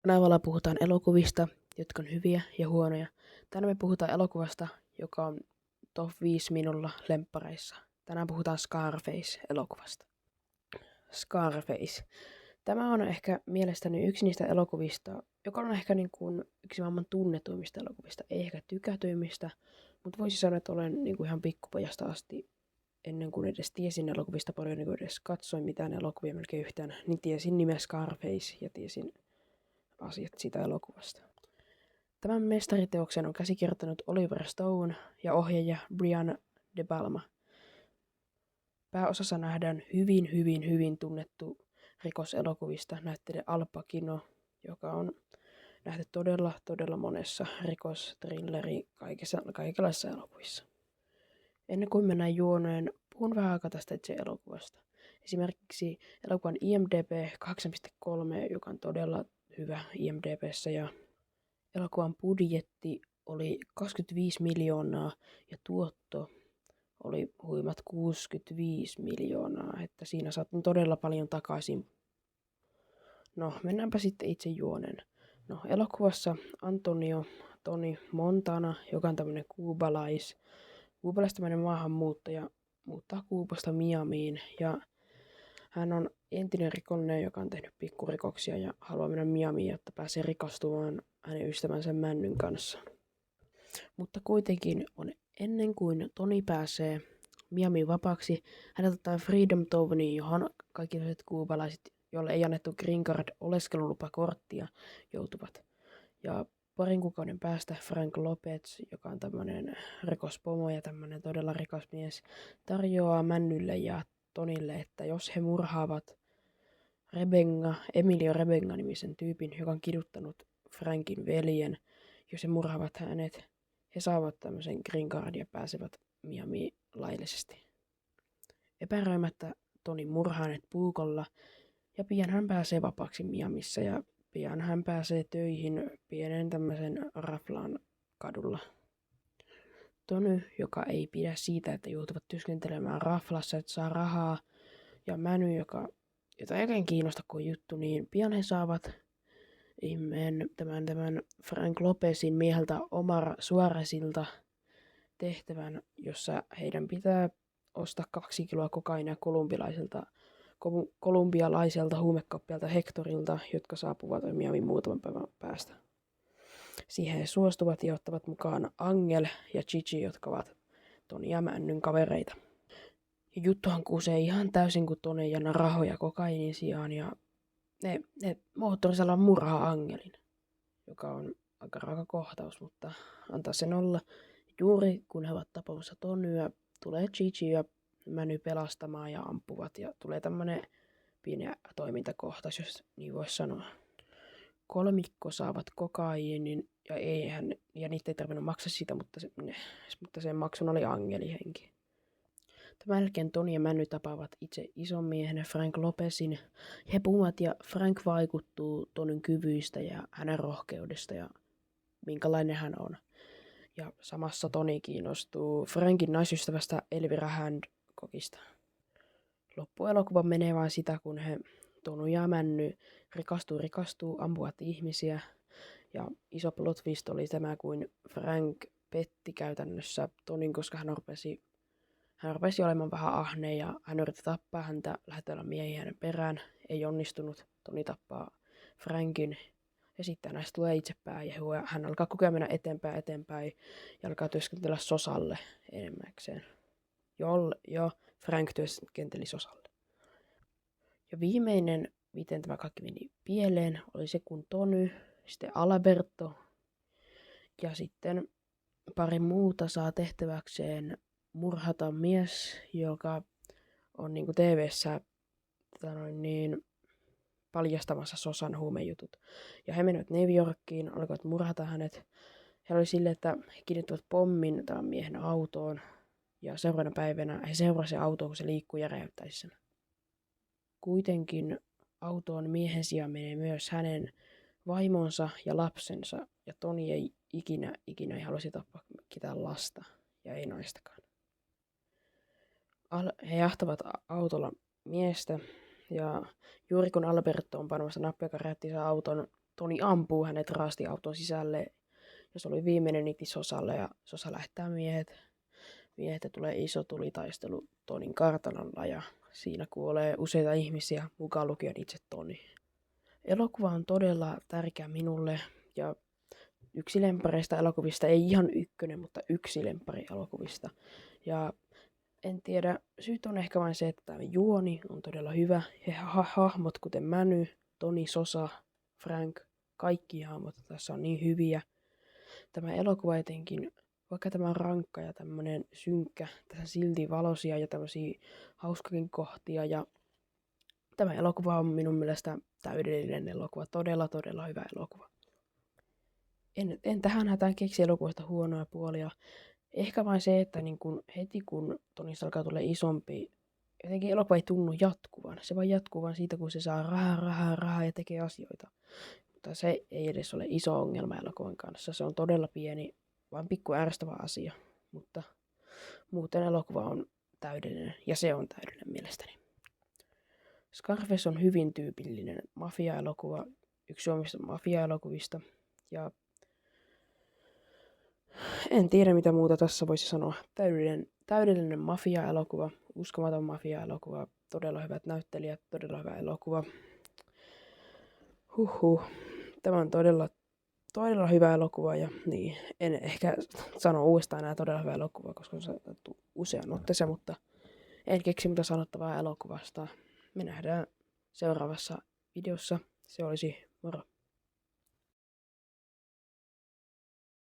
Kanavalla puhutaan elokuvista, jotka on hyviä ja huonoja. Tänään me puhutaan elokuvasta, joka on top 5 minulla lemppareissa. Tänään puhutaan Scarface-elokuvasta. Scarface. Tämä on ehkä mielestäni yksi niistä elokuvista, joka on ehkä niin kuin yksi maailman tunnetuimmista elokuvista. Ei ehkä tykätyimmistä, mutta voisi sanoa, että olen niin kuin ihan pikkupojasta asti, ennen kuin edes tiesin elokuvista paljon, niin kuin edes katsoin mitään elokuvia melkein yhtään, niin tiesin nimen Scarface ja tiesin asiat siitä elokuvasta. Tämän mestariteoksen on käsikirjoittanut Oliver Stone ja ohjaaja Brian De Palma. Pääosassa nähdään hyvin tunnettu rikoselokuvista näyttelijä Al Pacino, joka on nähty todella monessa rikostrilleri kaikenlaisissa elokuvissa. Ennen kuin mennään juoneen, puhun vähän aikaa tästä itse elokuvasta. Esimerkiksi elokuvan IMDb 8.3, joka on todella hyvä IMDb:ssä, ja elokuvan budjetti oli 25 miljoonaa ja tuotto oli huimat 65 miljoonaa, että siinä saatiin todella paljon takaisin. No, mennäänpä sitten itse juonen. No, elokuvassa Tony Montana, joka on tämmöinen kuubalaistamainen maahanmuuttaja, muuttaa Kuubasta Miamiin, ja hän on entinen rikollinen, joka on tehnyt pikkurikoksia ja haluaa mennä Miamiin, jotta pääsee rikastumaan hänen ystävänsä Männyn kanssa. Mutta kuitenkin on ennen kuin Tony pääsee Miamiin vapaaksi, hänet ottaa Freedom Towniin, johon kaikki kuubalaiset, joille ei annettu Green Card oleskelulupakorttia, joutuvat. Ja parin kuukauden päästä Frank Lopez, joka on tämmöinen rikospomo ja tämmöinen todella rikas mies, tarjoaa Männylle ja Tonille, että jos he murhaavat Emilio Rebenga-nimisen tyypin, joka on kiduttanut Frankin veljen, jos he murhaavat hänet, he saavat tämmöisen green cardin ja pääsevät Miamiin laillisesti. Epäröimättä Toni murhaa hänet puukolla ja pian hän pääsee vapaaksi Miamissa ja pian hän pääsee töihin pienen tämmöisen raflaan kadulla. Tony, joka ei pidä siitä, että joutuvat työskentelemään raflassa, että saa rahaa, ja Manu, jota ei oikein kiinnosta kuin juttu, niin pian he saavat tämän Frank Lopezin mieheltä Omar Suarezilta tehtävän, jossa heidän pitää ostaa 2 kiloa kokainia kolumbialaiselta huumekauppialta Hectorilta, jotka saapuvat Miamiin muutaman päivän päästä. Siihen he suostuvat ja ottavat mukaan Angel ja Gigi, jotka ovat Toni ja Männyn kavereita. Ja juttuhan kusee ihan täysin, kun Toni jana rahoja kokainin sijaan, ja ne moottorisalan murhaa Angelin, joka on aika raaka kohtaus, mutta antaa sen olla. Juuri kun he ovat tapaamassa Tonyä, tulee Gigi ja Männy pelastamaan ja ampuvat, ja tulee tämmönen pieni toimintakohtaus, jos niin voisi sanoa. Kolmikko saavat kokaiinin ja niitä ei tarvinnut maksaa sitä, mutta sen maksun oli Angeli-henki. Tämän jälkeen Toni ja Männy tapaavat itse ison miehen Frank Lopezin. He puhuvat ja Frank vaikuttuu Tonin kyvyistä ja hänen rohkeudesta ja minkälainen hän on. Ja samassa Toni kiinnostuu Frankin naisystävästä Elvira Handcockista. Loppuelokuva menee vain sitä, kun Tony ja Männy rikastuu, ampuvat ihmisiä. Ja iso plot twist oli tämä, kuin Frank petti käytännössä Tonin, koska hän rupesi olemaan vähän ahne ja hän yritti tappaa häntä, lähetellä miehiä hänen perään. Ei onnistunut. Toni tappaa Frankin ja sitten näistä tulee itsepäin ja hän alkaa koko ajan mennä eteenpäin ja alkaa työskentellä Sosalle enemmäkseen. Jo Frank työskenteli Sosalle. Ja viimeinen, miten tämä kaikki meni pieleen, oli se, kun Tony, sitten Alberto ja sitten pari muuta saa tehtäväkseen murhata mies, joka on niinku TV:ssä paljastamassa Sosan huumejutut. Ja he menivät New Yorkiin, alkoivat murhata hänet. He oli silleen, että he kiinnittävät pommin tämän miehen autoon. Ja seuraavana päivänä he seurasivat autoon, kun se liikkuu ja räjäyttäisi sen. Kuitenkin autoon miehen sijaan menee myös hänen vaimonsa ja lapsensa. Ja Toni ei ikinä ei halusi tappaa ketään lasta ja ei naistakaan. He jahtavat autolla miestä ja juuri kun Alberto on panemassa nappia, joka räjäytti sen auton, Toni ampuu hänet raastiauton sisälle ja se oli viimeinen niti Sosalle ja Sosa lähettää miehet ja tulee iso tulitaistelu Tonin kartanolla ja siinä kuolee useita ihmisiä, mukaan lukien itse Toni. Elokuva on todella tärkeä minulle ja yksi lemppareista elokuvista, ei ihan ykkönen, mutta yksi lemppari elokuvista. Ja en tiedä, syyt on ehkä vain se, että tämä juoni on todella hyvä. Ja hahmot kuten Many, Toni, Sosa, Frank, kaikki hahmot tässä on niin hyviä. Tämä elokuva etenkin, vaikka tämä on rankka ja tämmönen synkkä, tässä silti valoisia ja tämmöisiä hauskakin kohtia. Ja tämä elokuva on minun mielestä täydellinen elokuva, todella hyvä elokuva. En tähän hätään keksi elokuvasta huonoja puolia. Ehkä vain se, että niin kun heti kun Tonista alkaa tulla isompi, jotenkin elokuva ei tunnu jatkuvan. Se vaan jatkuu vaan siitä, kun se saa rahaa ja tekee asioita. Mutta se ei edes ole iso ongelma elokuvan kanssa. Se on todella pieni, vain pikku ärsyttävä asia. Mutta muuten elokuva on täydellinen, ja se on täydellinen mielestäni. Scarface on hyvin tyypillinen mafia-elokuva, yksi Suomista mafia-elokuvista. Ja en tiedä mitä muuta tässä voisi sanoa. Täydellinen mafia-elokuva, uskomaton mafia-elokuva, todella hyvät näyttelijät, todella hyvä elokuva. Tämä on todella hyvä elokuva ja niin, en ehkä sano uudestaan enää todella hyvä elokuva, koska on sanottu usean otteeseen, mutta en keksi mitä sanottavaa elokuvasta. Me nähdään seuraavassa videossa. Se olisi moro.